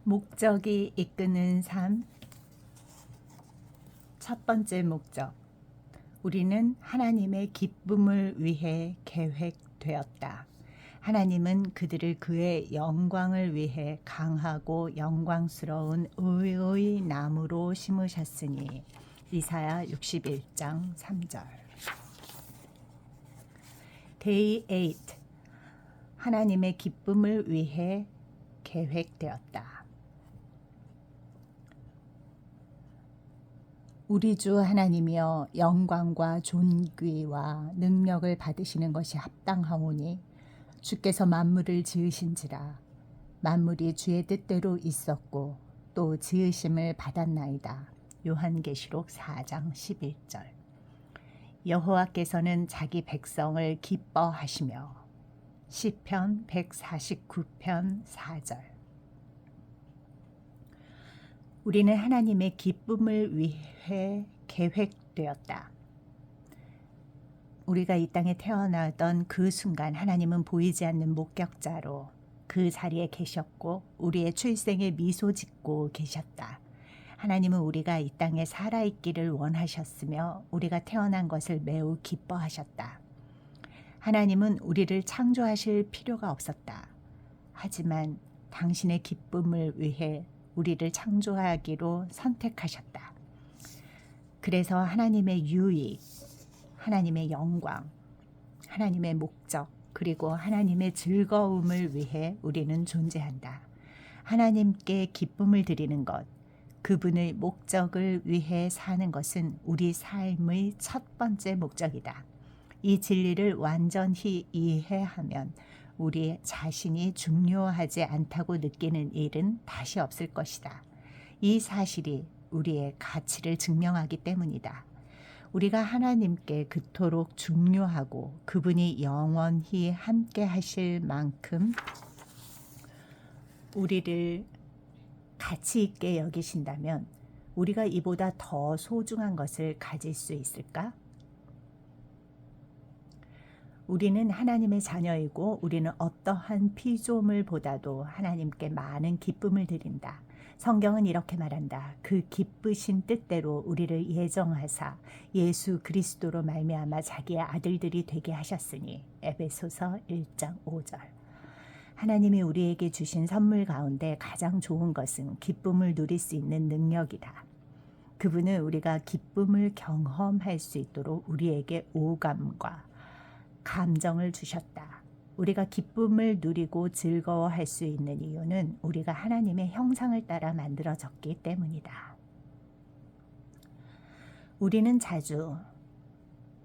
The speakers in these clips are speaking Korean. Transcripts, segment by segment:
목적이 이끄는 삶. 첫 번째 목적. 우리는 하나님의 기쁨을 위해 계획되었다. 하나님은 그들을 그의 영광을 위해 강하고 영광스러운 의의 나무로 심으셨으니. 이사야 61장 3절. Day 8. 하나님의 기쁨을 위해 계획되었다. 우리 주 하나님이여, 영광과 존귀와 능력을 받으시는 것이 합당하오니 주께서 만물을 지으신지라. 만물이 주의 뜻대로 있었고 또 지으심을 받았나이다. 요한계시록 4장 11절. 여호와께서는 자기 백성을 기뻐하시며. 시편 149편 4절. 우리는 하나님의 기쁨을 위해 계획되었다. 우리가 이 땅에 태어나던 그 순간 하나님은 보이지 않는 목격자로 그 자리에 계셨고 우리의 출생에 미소 짓고 계셨다. 하나님은 우리가 이 땅에 살아있기를 원하셨으며 우리가 태어난 것을 매우 기뻐하셨다. 하나님은 우리를 창조하실 필요가 없었다. 하지만 당신의 기쁨을 위해 우리를 창조하기로 선택하셨다. 그래서 하나님의 유익, 하나님의 영광, 하나님의 목적, 그리고 하나님의 즐거움을 위해 우리는 존재한다. 하나님께 기쁨을 드리는 것, 그분의 목적을 위해 사는 것은 우리 삶의 첫 번째 목적이다. 이 진리를 완전히 이해하면 우리 자신이 중요하지 않다고 느끼는 일은 다시 없을 것이다. 이 사실이 우리의 가치를 증명하기 때문이다. 우리가 하나님께 그토록 중요하고 그분이 영원히 함께 하실 만큼 우리를 가치 있게 여기신다면 우리가 이보다 더 소중한 것을 가질 수 있을까? 우리는 하나님의 자녀이고 우리는 어떠한 피조물보다도 하나님께 많은 기쁨을 드린다. 성경은 이렇게 말한다. 그 기쁘신 뜻대로 우리를 예정하사 예수 그리스도로 말미암아 자기의 아들들이 되게 하셨으니. 에베소서 1장 5절. 하나님이 우리에게 주신 선물 가운데 가장 좋은 것은 기쁨을 누릴 수 있는 능력이다. 그분은 우리가 기쁨을 경험할 수 있도록 우리에게 오감과 감정을 주셨다. 우리가 기쁨을 누리고 즐거워할 수 있는 이유는 우리가 하나님의 형상을 따라 만들어졌기 때문이다. 우리는 자주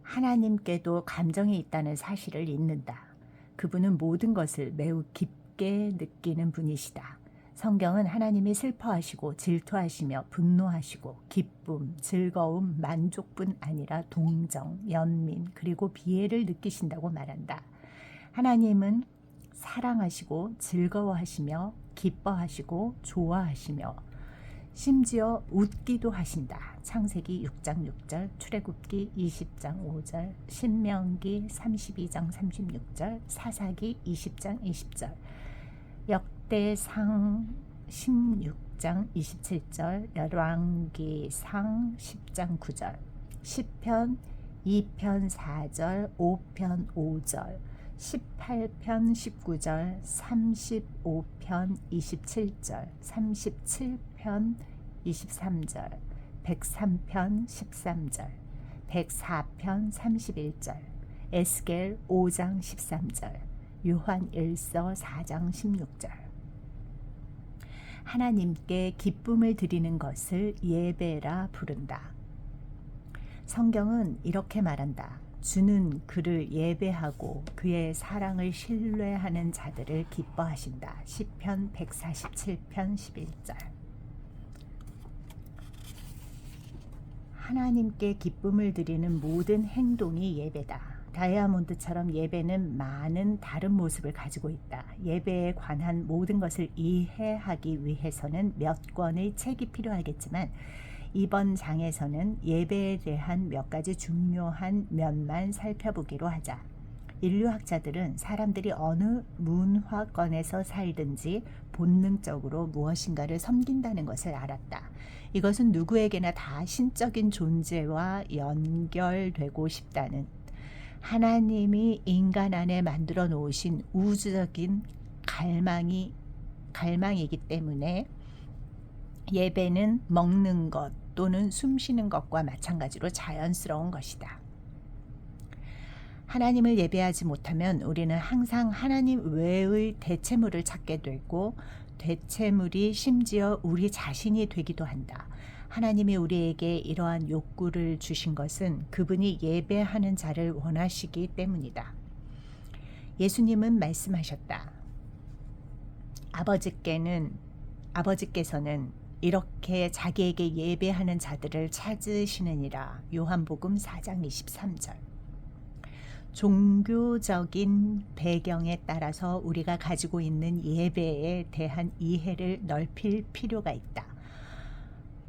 하나님께도 감정이 있다는 사실을 잊는다. 그분은 모든 것을 매우 깊게 느끼는 분이시다. 성경은 하나님이 슬퍼하시고 질투하시며 분노하시고 기쁨, 즐거움, 만족뿐 아니라 동정, 연민, 그리고 비애를 느끼신다고 말한다. 하나님은 사랑하시고 즐거워하시며 기뻐하시고 좋아하시며 심지어 웃기도 하신다. 창세기 6장 6절, 출애굽기 20장 5절, 신명기 32장 36절, 사사기 20장 20절, 역대상 16장 27절, 열왕기상 10장 9절, 시편 2편 4절, 5편 5절, 18편 19절, 35편 27절, 37편 23절, 103편 13절, 104편 31절, 에스겔 5장 13절, 요한 1서 4장 16절. 하나님께 기쁨을 드리는 것을 예배라 부른다. 성경은 이렇게 말한다. 주는 그를 예배하고 그의 사랑을 신뢰하는 자들을 기뻐하신다. 시편 147편 11절. 하나님께 기쁨을 드리는 모든 행동이 예배다. 다이아몬드처럼 예배는 많은 다른 모습을 가지고 있다. 예배에 관한 모든 것을 이해하기 위해서는 몇 권의 책이 필요하겠지만 이번 장에서는 예배에 대한 몇 가지 중요한 면만 살펴보기로 하자. 인류학자들은 사람들이 어느 문화권에서 살든지 본능적으로 무엇인가를 섬긴다는 것을 알았다. 이것은 누구에게나 다 신적인 존재와 연결되고 싶다는, 하나님이 인간 안에 만들어 놓으신 우주적인 갈망이기 때문에 예배는 먹는 것 또는 숨 쉬는 것과 마찬가지로 자연스러운 것이다. 하나님을 예배하지 못하면 우리는 항상 하나님 외의 대체물을 찾게 되고, 대체물이 심지어 우리 자신이 되기도 한다. 하나님이 우리에게 이러한 욕구를 주신 것은 그분이 예배하는 자를 원하시기 때문이다. 예수님은 말씀하셨다. 아버지께서는 이렇게 자기에게 예배하는 자들을 찾으시느니라. 요한복음 4장 23절. 종교적인 배경에 따라서 우리가 가지고 있는 예배에 대한 이해를 넓힐 필요가 있다.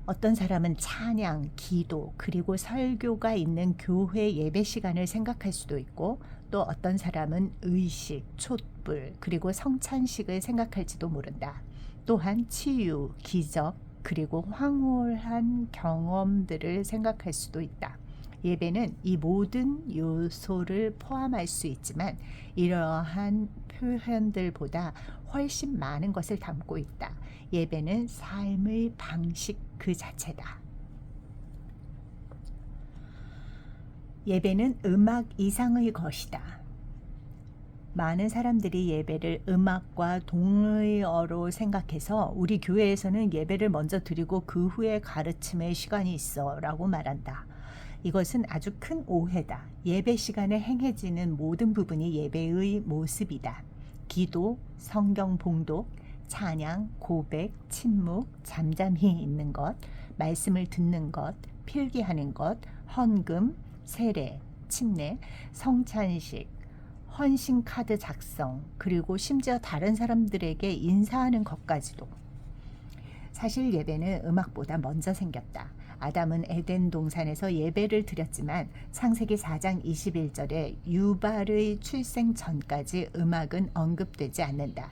어떤 사람은 찬양, 기도, 그리고 설교가 있는 교회 예배 시간을 생각할 수도 있고, 또 어떤 사람은 의식, 촛불, 그리고 성찬식을 생각할지도 모른다. 또한 치유, 기적, 그리고 황홀한 경험들을 생각할 수도 있다. 예배는 이 모든 요소를 포함할 수 있지만 이러한 표현들보다 훨씬 많은 것을 담고 있다. 예배는 삶의 방식 그 자체다. 예배는 음악 이상의 것이다. 많은 사람들이 예배를 음악과 동의어로 생각해서 우리 교회에서는 예배를 먼저 드리고 그 후에 가르침의 시간이 있어 라고 말한다. 이것은 아주 큰 오해다. 예배 시간에 행해지는 모든 부분이 예배의 모습이다. 기도, 성경 봉독, 찬양, 고백, 침묵, 잠잠히 있는 것, 말씀을 듣는 것, 필기하는 것, 헌금, 세례, 침례, 성찬식, 헌신 카드 작성, 그리고 심지어 다른 사람들에게 인사하는 것까지도. 사실 예배는 음악보다 먼저 생겼다. 아담은 에덴 동산에서 예배를 드렸지만 창세기 4장 21절에 유발의 출생 전까지 음악은 언급되지 않는다.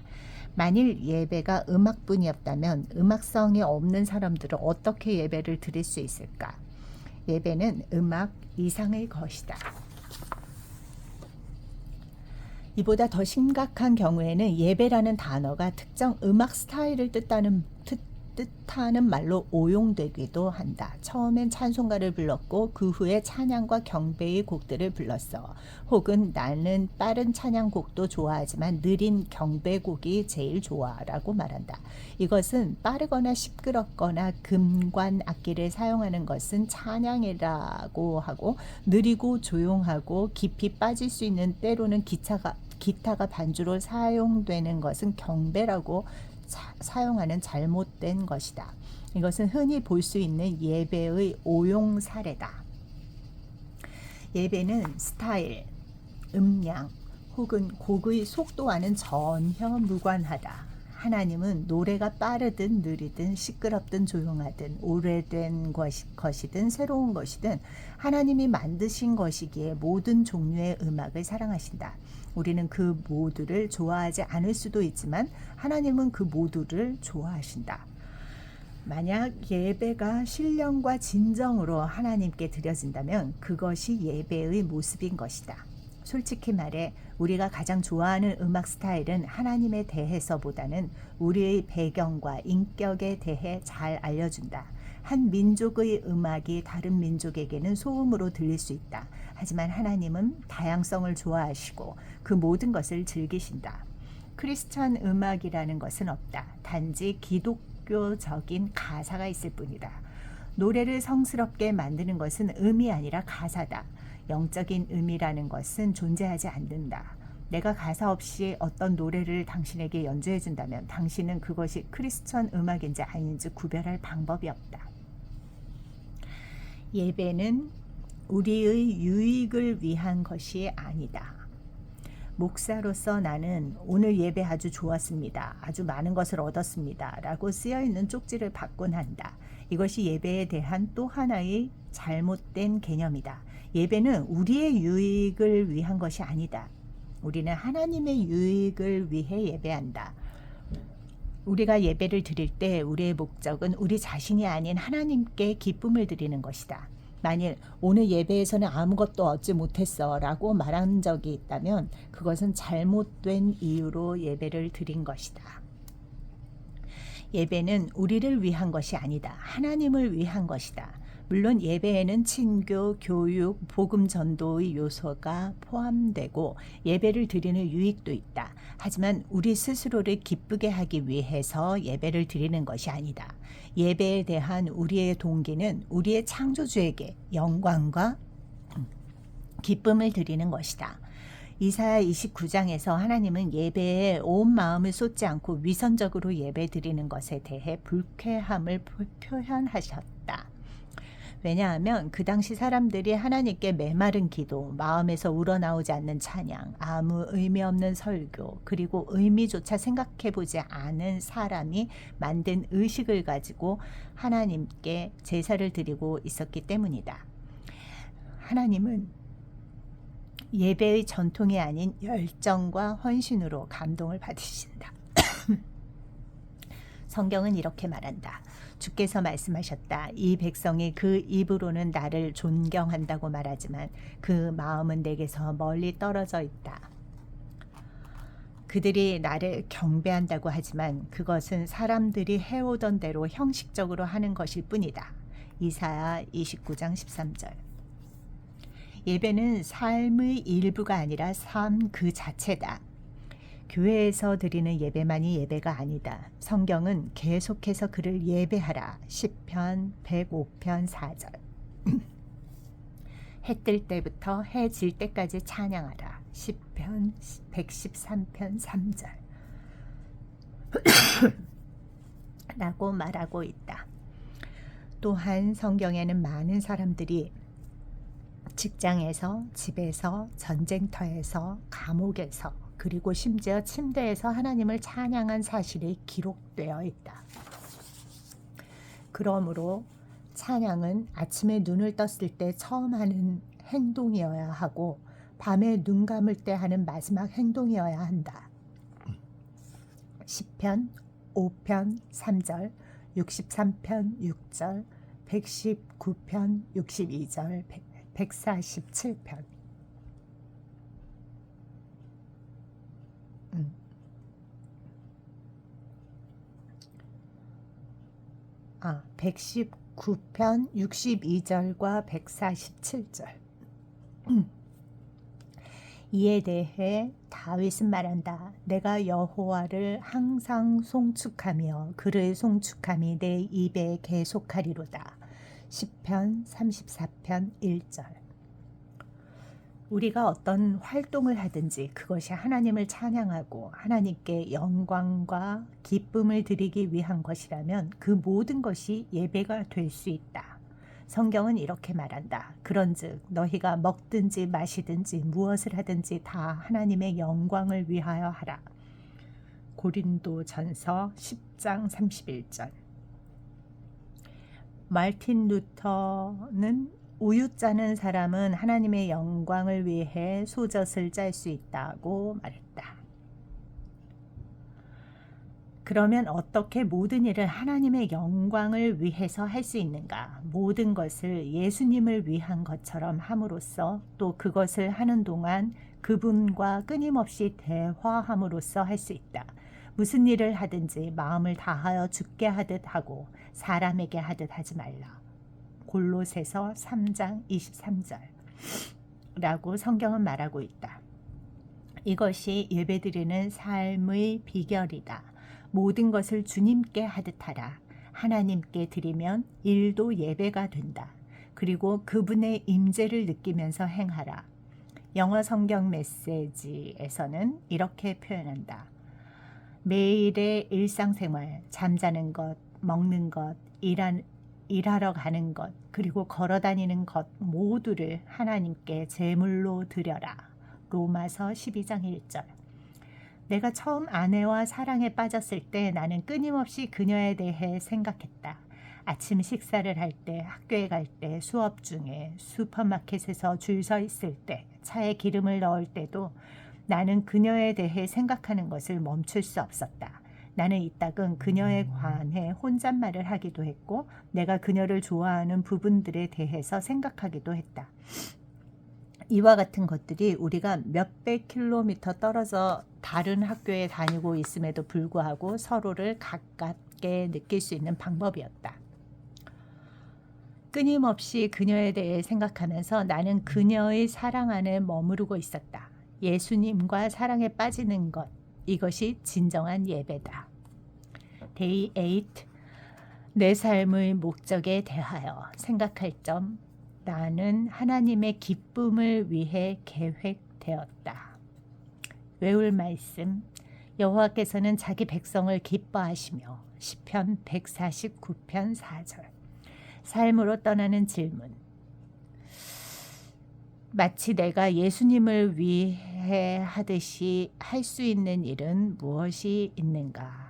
만일 예배가 음악뿐이었다면 음악성이 없는 사람들은 어떻게 예배를 드릴 수 있을까? 예배는 음악 이상의 것이다. 이보다 더 심각한 경우에는 예배라는 단어가 특정 음악 스타일을 뜻하는 말로 오용되기도 한다. 처음엔 찬송가를 불렀고 그 후에 찬양과 경배의 곡들을 불렀어. 혹은 나는 빠른 찬양곡도 좋아하지만 느린 경배곡이 제일 좋아라고 말한다. 이것은 빠르거나 시끄럽거나 금관 악기를 사용하는 것은 찬양이라고 하고, 느리고 조용하고 깊이 빠질 수 있는 때로는 기타가 반주로 사용되는 것은 경배라고 사용하는 잘못된 것이다. 이것은 흔히 볼 수 있는 예배의 오용 사례다. 예배는 스타일, 음량 혹은 곡의 속도와는 전혀 무관하다. 하나님은 노래가 빠르든 느리든 시끄럽든 조용하든 오래된 것이든 새로운 것이든 하나님이 만드신 것이기에 모든 종류의 음악을 사랑하신다. 우리는 그 모두를 좋아하지 않을 수도 있지만 하나님은 그 모두를 좋아하신다. 만약 예배가 신령과 진정으로 하나님께 드려진다면 그것이 예배의 모습인 것이다. 솔직히 말해 우리가 가장 좋아하는 음악 스타일은 하나님에 대해서보다는 우리의 배경과 인격에 대해 잘 알려준다. 한 민족의 음악이 다른 민족에게는 소음으로 들릴 수 있다. 하지만 하나님은 다양성을 좋아하시고 그 모든 것을 즐기신다. 크리스천 음악이라는 것은 없다. 단지 기독교적인 가사가 있을 뿐이다. 노래를 성스럽게 만드는 것은 음이 아니라 가사다. 영적인 의미라는 것은 존재하지 않는다. 내가 가사 없이 어떤 노래를 당신에게 연주해 준다면 당신은 그것이 크리스천 음악인지 아닌지 구별할 방법이 없다. 예배는 우리의 유익을 위한 것이 아니다. 목사로서 나는 오늘 예배 아주 좋았습니다. 아주 많은 것을 얻었습니다. 라고 쓰여있는 쪽지를 받곤 한다. 이것이 예배에 대한 또 하나의 잘못된 개념이다. 예배는 우리의 유익을 위한 것이 아니다. 우리는 하나님의 유익을 위해 예배한다. 우리가 예배를 드릴 때 우리의 목적은 우리 자신이 아닌 하나님께 기쁨을 드리는 것이다. 만일 오늘 예배에서는 아무것도 얻지 못했어 라고 말한 적이 있다면 그것은 잘못된 이유로 예배를 드린 것이다. 예배는 우리를 위한 것이 아니다. 하나님을 위한 것이다. 물론 예배에는 친교, 교육, 복음 전도의 요소가 포함되고 예배를 드리는 유익도 있다. 하지만 우리 스스로를 기쁘게 하기 위해서 예배를 드리는 것이 아니다. 예배에 대한 우리의 동기는 우리의 창조주에게 영광과 기쁨을 드리는 것이다. 이사야 29장에서 하나님은 예배에 온 마음을 쏟지 않고 위선적으로 예배 드리는 것에 대해 불쾌함을 표현하셨다. 왜냐하면 그 당시 사람들이 하나님께 메마른 기도, 마음에서 우러나오지 않는 찬양, 아무 의미 없는 설교, 그리고 의미조차 생각해보지 않은 사람이 만든 의식을 가지고 하나님께 제사를 드리고 있었기 때문이다. 하나님은 예배의 전통이 아닌 열정과 헌신으로 감동을 받으신다. 성경은 이렇게 말한다. 주께서 말씀하셨다. 이 백성이 그 입으로는 나를 존경한다고 말하지만 그 마음은 내게서 멀리 떨어져 있다. 그들이 나를 경배한다고 하지만 그것은 사람들이 해오던 대로 형식적으로 하는 것일 뿐이다. 이사야 29장 13절. 예배는 삶의 일부가 아니라 삶 그 자체다. 교회에서 드리는 예배만이 예배가 아니다. 성경은 계속해서 그를 예배하라. 시편 105편 4절. 해 뜰 때부터 해 질 때까지 찬양하라. 시편 113편 3절. 라고 말하고 있다. 또한 성경에는 많은 사람들이 직장에서, 집에서, 전쟁터에서, 감옥에서, 그리고 심지어 침대에서 하나님을 찬양한 사실이 기록되어 있다. 그러므로 찬양은 아침에 눈을 떴을 때 처음 하는 행동이어야 하고 밤에 눈 감을 때 하는 마지막 행동이어야 한다. 시편 5편 3절, 63편 6절, 119편 62절, 147편. 119편 62절과 147절. 이에 대해 다윗은 말한다. 내가 여호와를 항상 송축하며 그를 송축함이 내 입에 계속하리로다. 시편 34편 1절. 우리가 어떤 활동을 하든지 그것이 하나님을 찬양하고 하나님께 영광과 기쁨을 드리기 위한 것이라면 그 모든 것이 예배가 될 수 있다. 성경은 이렇게 말한다. 그런즉 너희가 먹든지 마시든지 무엇을 하든지 다 하나님의 영광을 위하여 하라. 고린도전서 10장 31절. 마르틴 루터는 우유 짜는 사람은 하나님의 영광을 위해 소젖을 짤 수 있다고 말했다. 그러면 어떻게 모든 일을 하나님의 영광을 위해서 할 수 있는가? 모든 것을 예수님을 위한 것처럼 함으로써 또 그것을 하는 동안 그분과 끊임없이 대화함으로써 할 수 있다. 무슨 일을 하든지 마음을 다하여 주께 하듯 하고 사람에게 하듯 하지 말라. 골로새서 3장 23절 라고 성경은 말하고 있다. 이것이 예배드리는 삶의 비결이다. 모든 것을 주님께 하듯 하라. 하나님께 드리면 일도 예배가 된다. 그리고 그분의 임재를 느끼면서 행하라. 영어 성경 메시지에서는 이렇게 표현한다. 매일의 일상생활, 잠자는 것, 먹는 것, 일하러 가는 것, 그리고 걸어다니는 것 모두를 하나님께 제물로 드려라. 로마서 12장 1절. 내가 처음 아내와 사랑에 빠졌을 때 나는 끊임없이 그녀에 대해 생각했다. 아침 식사를 할 때, 학교에 갈 때, 수업 중에, 슈퍼마켓에서 줄 서 있을 때, 차에 기름을 넣을 때도 나는 그녀에 대해 생각하는 것을 멈출 수 없었다. 나는 이따금 그녀에 관해 혼잣말을 하기도 했고 내가 그녀를 좋아하는 부분들에 대해서 생각하기도 했다. 이와 같은 것들이 우리가 몇백 킬로미터 떨어져 다른 학교에 다니고 있음에도 불구하고 서로를 가깝게 느낄 수 있는 방법이었다. 끊임없이 그녀에 대해 생각하면서 나는 그녀의 사랑 안에 머무르고 있었다. 예수님과 사랑에 빠지는 것, 이것이 진정한 예배다. Day 8. 내 삶의 목적에 대하여 생각할 점. 나는 하나님의 기쁨을 위해 계획되었다. 외울 말씀. 여호와께서는 자기 백성을 기뻐하시며. 시편 149편 4절. 삶으로 떠나는 질문. 마치 내가 예수님을 위해 하듯이 할 수 있는 일은 무엇이 있는가?